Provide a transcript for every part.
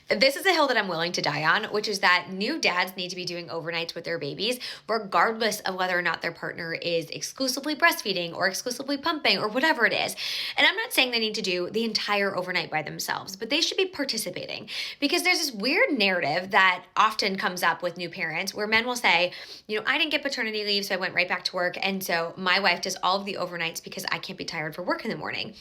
This is a hill that I'm willing to die on, which is that new dads need to be doing overnights with their babies, regardless of whether or not their partner is exclusively breastfeeding or exclusively pumping or whatever it is. And I'm not saying they need to do the entire overnight by themselves, but they should be participating because there's this weird narrative that often comes up with new parents where men will say, I didn't get paternity leave, so I went right back to work. And so my wife does all of the overnights because I can't be tired for work in the morning.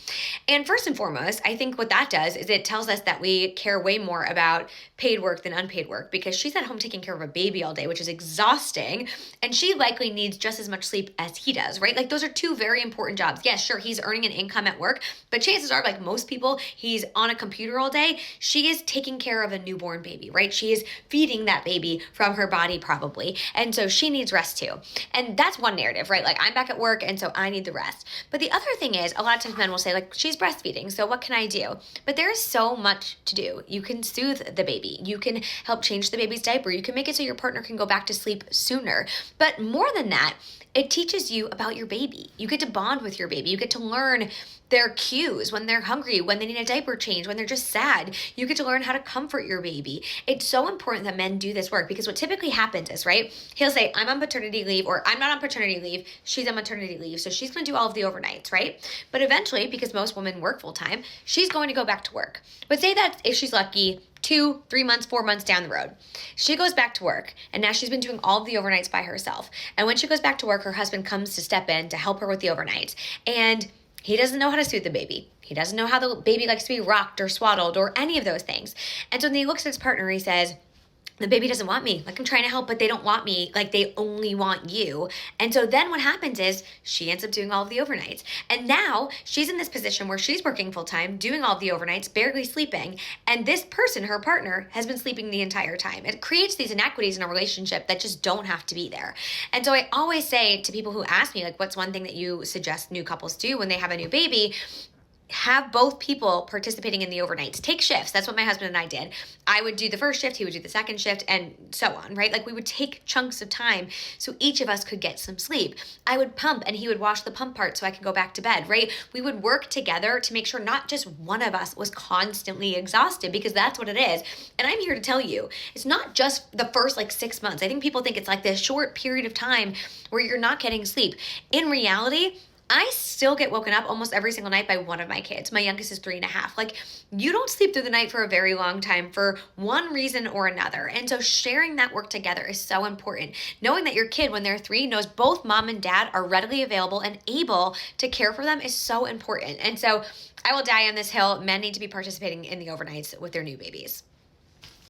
And first and foremost, I think what that does is it tells us that we care way more about paid work than unpaid work because she's at home taking care of a baby all day, which is exhausting. And she likely needs just as much sleep as he does, right? Like those are two very important jobs. Yes, sure, he's earning an income at work, but chances are, like most people, he's on a computer all day. She is taking care of a newborn baby, right? She is feeding that baby from her body probably. And so she needs rest too. And that's one narrative, right? Like I'm back at work and so I need the rest. But the other thing is a lot of times men will say like, she's breastfeeding, so what can I do? But there is so much to do. You can soothe the baby. You can help change the baby's diaper. You can make it so your partner can go back to sleep sooner. But more than that, it teaches you about your baby. You get to bond with your baby. You get to learn their cues when they're hungry, when they need a diaper change, when they're just sad. You get to learn how to comfort your baby. It's so important that men do this work because what typically happens is, right, he'll say, I'm on paternity leave, or I'm not on paternity leave, she's on maternity leave, so she's going to do all of the overnights, right? But eventually, because most women work full time, she's going to go back to work. But say that if she's lucky, 2, 3 months, 4 months down the road, she goes back to work and now she's been doing all of the overnights by herself. And when she goes back to work, her husband comes to step in to help her with the overnights. And he doesn't know how to soothe the baby. He doesn't know how the baby likes to be rocked or swaddled or any of those things. And so when he looks at his partner, he says, the baby doesn't want me. Like I'm trying to help, but they don't want me. Like they only want you. And so then what happens is she ends up doing all of the overnights. And now she's in this position where she's working full time, doing all of the overnights, barely sleeping. And this person, her partner, has been sleeping the entire time. It creates these inequities in a relationship that just don't have to be there. And so I always say to people who ask me, like, what's one thing that you suggest new couples do when they have a new baby? Have both people participating in the overnights. Take shifts. That's what my husband and I did. I would do the first shift, he would do the second shift, and so on, right? Like we would take chunks of time so each of us could get some sleep. I would pump and he would wash the pump part so I could go back to bed, right? We would work together to make sure not just one of us was constantly exhausted because that's what it is. And I'm here to tell you, it's not just the first 6 months. I think people think it's like this short period of time where you're not getting sleep. In reality, I still get woken up almost every single night by one of my kids. My youngest is 3.5. Like you don't sleep through the night for a very long time for one reason or another. And so sharing that work together is so important. Knowing that your kid, when they're 3, knows both mom and dad are readily available and able to care for them is so important. And so I will die on this hill. Men need to be participating in the overnights with their new babies.